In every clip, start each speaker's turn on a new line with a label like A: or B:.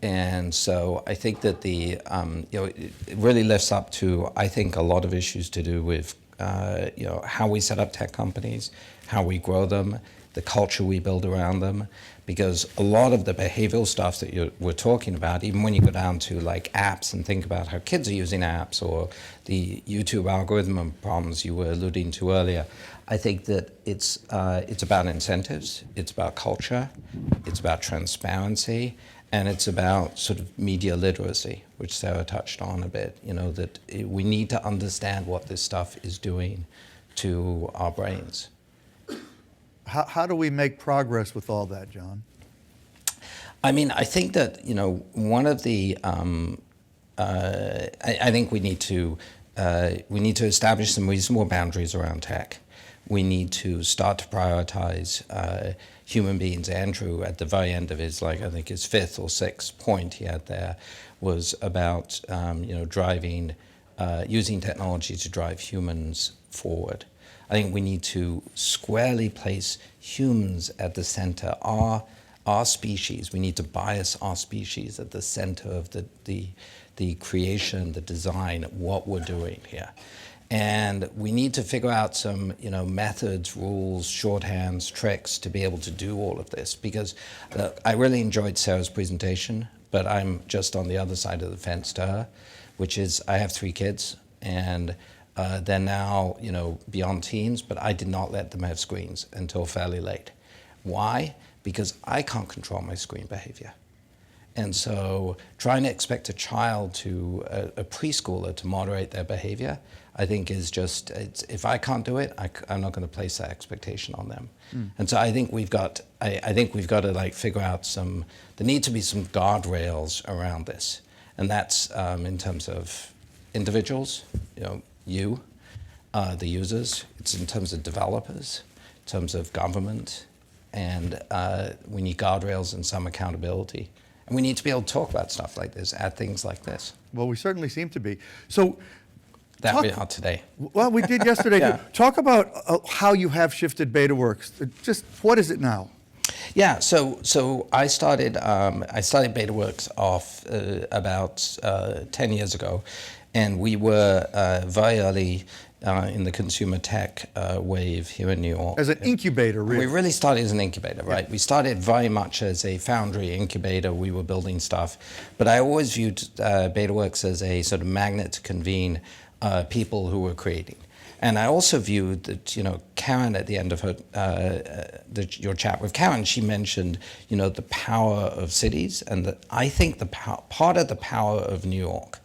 A: And so I think that it really lifts up to, I think, a lot of issues to do with how we set up tech companies, how we grow them, the culture we build around them. Because a lot of the behavioral stuff that we're talking about, even when you go down to like apps and think about how kids are using apps, or the YouTube algorithm problems you were alluding to earlier, I think that it's about incentives, it's about culture, it's about transparency, and it's about sort of media literacy, which Sarah touched on a bit. That we need to understand what this stuff is doing to our brains.
B: How do we make progress with all that, John?
A: I mean, I think that, one of the, I think we need to establish some reasonable boundaries around tech. We need to start to prioritize human beings. Andrew, at the very end of his, I think his fifth or sixth point he had there was about, driving, using technology to drive humans forward. I think we need to squarely place humans at the center. Our species, we need to bias our species at the center of the creation, the design, what we're doing here. And we need to figure out some, methods, rules, shorthands, tricks to be able to do all of this. Because I really enjoyed Sarah's presentation, but I'm just on the other side of the fence to her, which is I have 3 kids, and they're now, beyond teens, but I did not let them have screens until fairly late. Why? Because I can't control my screen behavior. And so trying to expect a child a preschooler to moderate their behavior, I think is just, if I can't do it, I'm not going to place that expectation on them. And so I think we've got to figure out there need to be some guardrails around this. And that's in terms of individuals, the users, it's in terms of developers, in terms of government, and we need guardrails and some accountability. And we need to be able to talk about stuff like this, at things like this.
B: Well, we certainly seem to be. So
A: that we are today.
B: Well, we did yesterday.
A: Yeah.
B: Talk about how you have shifted BetaWorks. Just what is it now?
A: Yeah, so I started BetaWorks off about 10 years ago, and we were very early in the consumer tech wave here in New York.
B: As an incubator, really?
A: We really started as an incubator, right? Yeah. We started very much as a foundry incubator. We were building stuff. But I always viewed BetaWorks as a sort of magnet to convene people who were creating. And I also viewed that, Karen, at the end of her your chat with Karen, she mentioned, the power of cities, and that I think part of the power of New York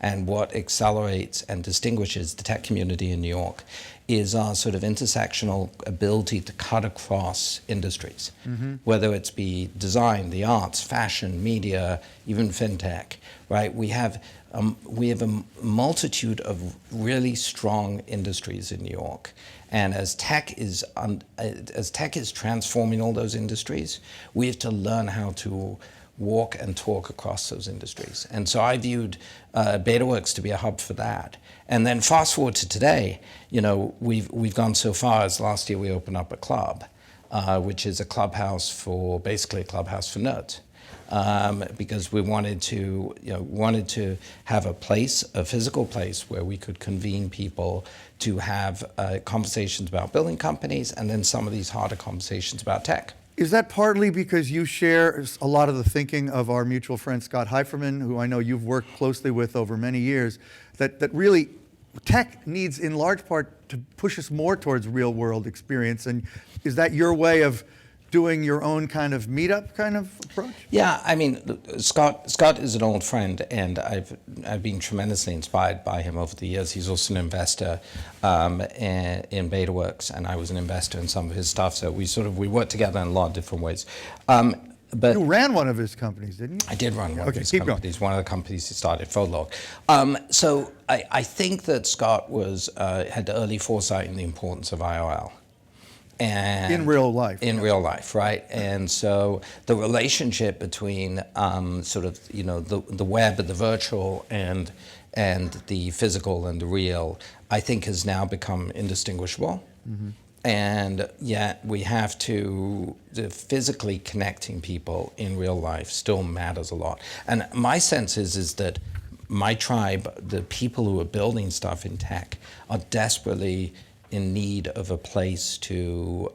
A: and what accelerates and distinguishes the tech community in New York is our sort of intersectional ability to cut across industries, whether it's be design, the arts, fashion, media, even fintech, right? We have a multitude of really strong industries in New York. And as tech is transforming all those industries, we have to learn how to walk and talk across those industries. And so I viewed BetaWorks to be a hub for that. And then fast forward to today, we've gone so far as last year we opened up a club, which is basically a clubhouse for nerds. Because we wanted to have a physical place where we could convene people to have conversations about building companies, and then some of these harder conversations about tech.
B: Is that partly because you share a lot of the thinking of our mutual friend Scott Heiferman, who I know you've worked closely with over many years, that really tech needs in large part to push us more towards real world experience? And is that your way of doing your own kind of meetup kind of approach?
A: Yeah, I mean, Scott is an old friend, and I've been tremendously inspired by him over the years. He's also an investor in BetaWorks, and I was an investor in some of his stuff. So we worked together in a lot of different ways. But
B: you ran one of his companies, didn't you?
A: I did run one of his
B: keep
A: companies.
B: Going.
A: One of the companies he started, Photolog. So I think that Scott had the early foresight in the importance of IRL. And
B: in real life.
A: In real life, right? And so the relationship between the web and the virtual and the physical and the real, I think has now become indistinguishable. And yet we have to, the physically connecting people in real life still matters a lot. And my sense is that my tribe, the people who are building stuff in tech, are desperately in need of a place to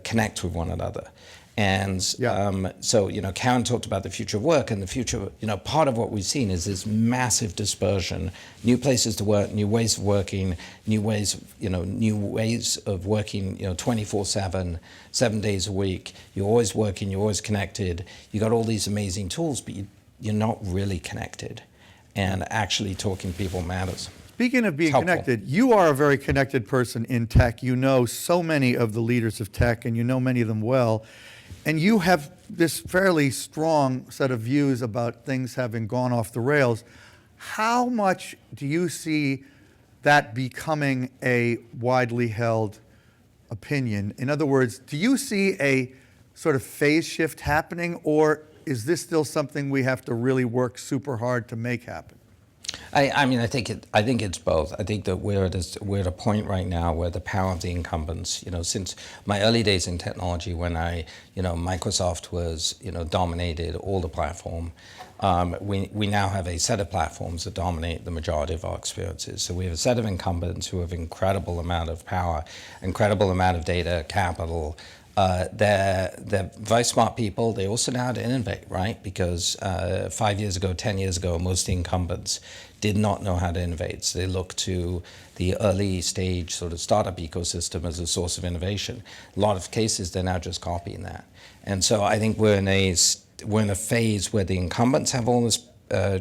A: connect with one another. And so, Karen talked about the future of work, and the future, part of what we've seen is this massive dispersion, new places to work, new ways of working, new ways of working, 24/7, 7 days a week. You're always working, you're always connected. You got all these amazing tools, but you're not really connected. And actually talking to people matters.
B: Speaking of being connected, you are a very connected person in tech. You know so many of the leaders of tech, and you know many of them well. And you have this fairly strong set of views about things having gone off the rails. How much do you see that becoming a widely held opinion? In other words, do you see a sort of phase shift happening, or is this still something we have to really work super hard to make happen?
A: I think it's both. I think that we're at a point right now where the power of the incumbents, since my early days in technology, when Microsoft was, dominated all the platform, we now have a set of platforms that dominate the majority of our experiences. So we have a set of incumbents who have incredible amount of power, incredible amount of data, capital. They're very smart people. They also know how to innovate, right? Because 5 years ago, 10 years ago, most of the incumbents did not know how to innovate. So they looked to the early stage sort of startup ecosystem as a source of innovation. A lot of cases, they're now just copying that. And so I think we're in a phase where the incumbents have all this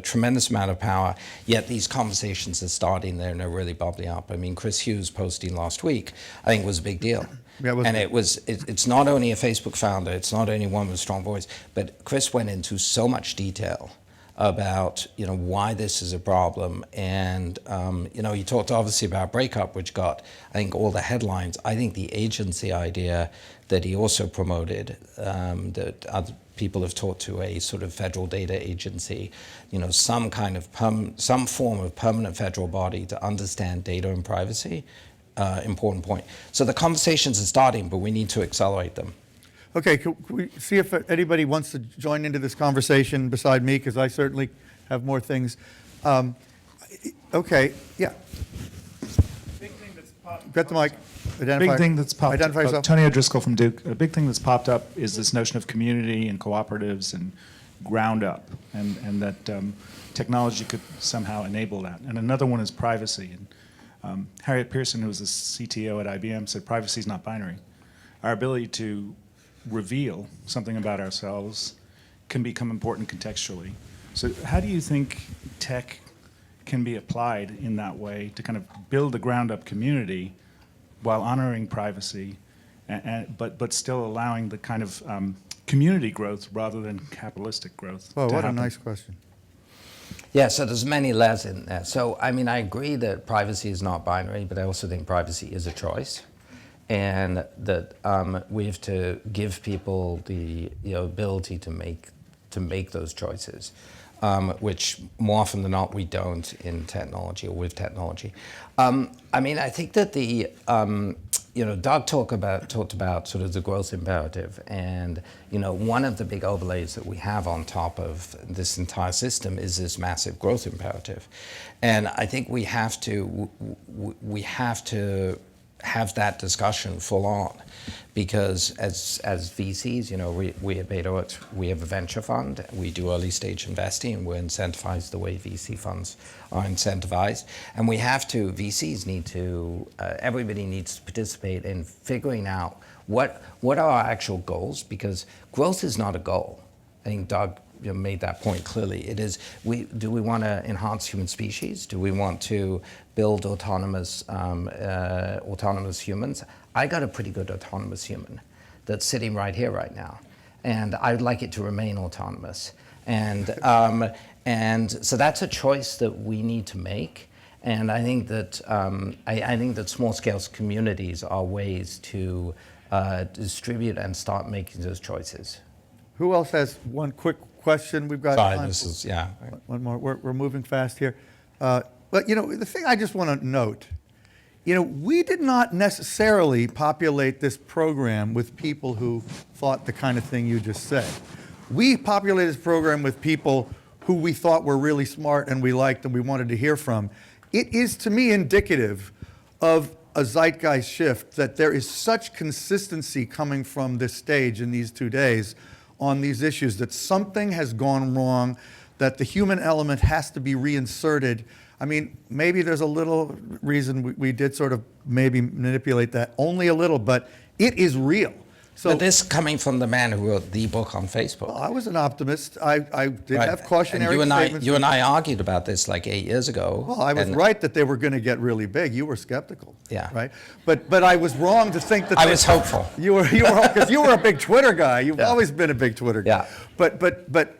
A: tremendous amount of power, yet these conversations are starting there and they're really bubbling up. I mean, Chris Hughes posting last week, I think was a big deal.
B: Yeah,
A: and it's not only a Facebook founder, it's not only one with a strong voice, but Chris went into so much detail about why this is a problem. And he talked obviously about Breakup, which got, I think, all the headlines. I think the agency idea that he also promoted, that other people have talked to, a sort of federal data agency, some kind of some form of permanent federal body to understand data and privacy. Important point. So the conversations are starting, but we need to accelerate them.
B: Okay, can we see if anybody wants to join into this conversation beside me, because I certainly have more things. Okay, yeah.
C: Big thing that's popped.
B: Get the mic.
C: Big thing that's popped
B: Identify
C: up.
B: yourself.
C: Tony O'Driscoll from Duke. A big thing that's popped up is this notion of community and cooperatives and ground up, and that technology could somehow enable that. And another one is privacy. And Harriet Pearson, who was the CTO at IBM, said privacy is not binary. Our ability to reveal something about ourselves can become important contextually. So how do you think tech can be applied in that way to kind of build a ground-up community while honoring privacy, but still allowing the kind of community growth rather than capitalistic growth?
B: Oh,
C: to
B: what
C: happen?
B: a nice question.
A: Yeah, so there's many layers in there. So, I agree that privacy is not binary, but I also think privacy is a choice. And that we have to give people the ability to make those choices, which more often than not we don't in technology or with technology. I think that Doug talked about sort of the growth imperative, and one of the big overlays that we have on top of this entire system is this massive growth imperative, and I think we have to have that discussion full on, because as VCs, we at BetaWorks, we have a venture fund, we do early stage investing, and we're incentivized the way VC funds are incentivized, and VCs need to, everybody needs to participate in figuring out what are our actual goals, because growth is not a goal. I think Doug made that point clearly. It is, do we want to enhance human species? Do we want to build autonomous humans? I got a pretty good autonomous human that's sitting right here right now, and I'd like it to remain autonomous. And so that's a choice that we need to make. And I think that I think that small scale communities are ways to distribute and start making those choices.
B: Who else has one quick question? We've got
A: Sorry,
B: time.
A: this is, yeah.
B: One more. We're moving fast here. But the thing I just want to note you know, we did not necessarily populate this program with people who thought the kind of thing you just said. We populated this program with people who we thought were really smart and we liked and we wanted to hear from. It is, to me, indicative of a zeitgeist shift that there is such consistency coming from this stage in these 2 days on these issues, that something has gone wrong, that the human element has to be reinserted. I mean, maybe there's a little reason we did sort of maybe manipulate that, only a little, but it is real. So
A: But this coming from the man who wrote the book on Facebook.
B: I was an optimist. I did
A: Right.
B: have cautionary
A: and
B: statements.
A: you and I argued about this like 8 years ago.
B: Well, I was
A: and
B: right that they were going to get really big. You were skeptical.
A: Yeah.
B: Right. But I was wrong to think that
A: I was hopeful.
B: You were because you were a big Twitter guy. You've
A: Yeah.
B: always been a big Twitter guy.
A: Yeah.
B: But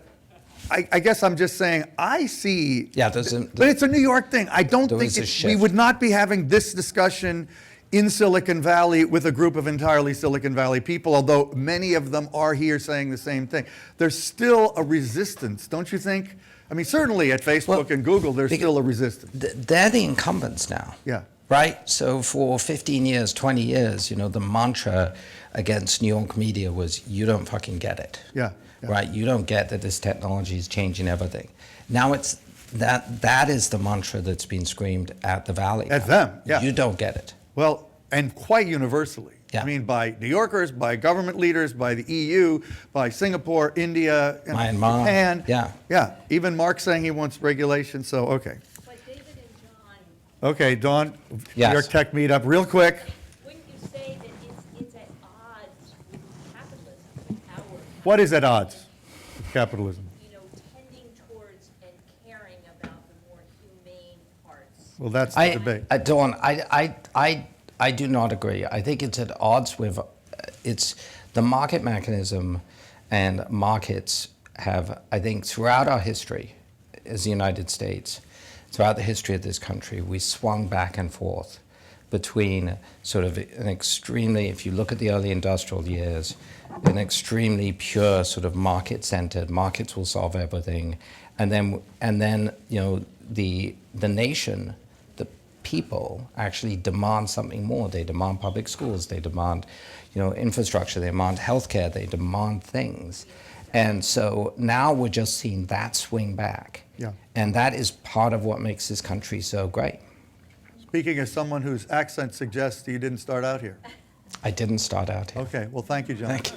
B: I guess I'm just saying I see.
A: Yeah,
B: But it's a New York thing. I don't
A: there
B: think
A: is a
B: we
A: shift.
B: would not be having this discussion in Silicon Valley with a group of entirely Silicon Valley people, although many of them are here saying the same thing. There's still a resistance, don't you think? I mean, certainly at Facebook
A: Well,
B: and Google, there's still a resistance.
A: They're the incumbents now.
B: Yeah.
A: Right? So for 15 years, 20 years, you know, the mantra against New York media was, you don't fucking get it.
B: Yeah, yeah.
A: Right? You don't get that this technology is changing everything. Now it's that is the mantra that's been screamed at the Valley.
B: At
A: now.
B: them, yeah.
A: You don't get it.
B: Well, and quite universally.
A: Yeah.
B: I mean, by New Yorkers, by government leaders, by the EU, by Singapore, India, and
A: Myanmar,
B: Japan.
A: yeah.
B: Yeah. Even Mark saying he wants regulation. So, okay.
D: But David and John,
B: Okay, Dawn,
A: Yes.
B: New York Tech Meetup, real quick.
D: wouldn't you say that it's at odds with capitalism, with power,
B: What is at odds with capitalism?
D: tending towards and caring about the more humane parts?
B: Well, that's the debate.
A: Dawn, I do not agree. I think it's at odds with it's the market mechanism, and markets have, I think, throughout our history as the United States, throughout the history of this country, we swung back and forth between sort of an extremely, if you look at the early industrial years, an extremely pure sort of market-centered, markets will solve everything, and then you know the nation, the people actually demand something more. They demand public schools, they demand, infrastructure, they demand healthcare, they demand things. And so now we're just seeing that swing back.
B: Yeah.
A: And that is part of what makes this country so great.
B: Speaking as someone whose accent suggests you didn't start out here.
A: I didn't start out here.
B: Okay, well, thank you, John.
A: Thank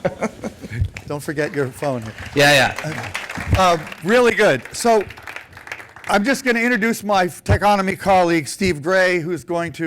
A: you.
B: Don't forget your phone here.
A: Yeah.
B: Really good. So I'm just going to introduce my Techonomy colleague, Steve Gray, who's going to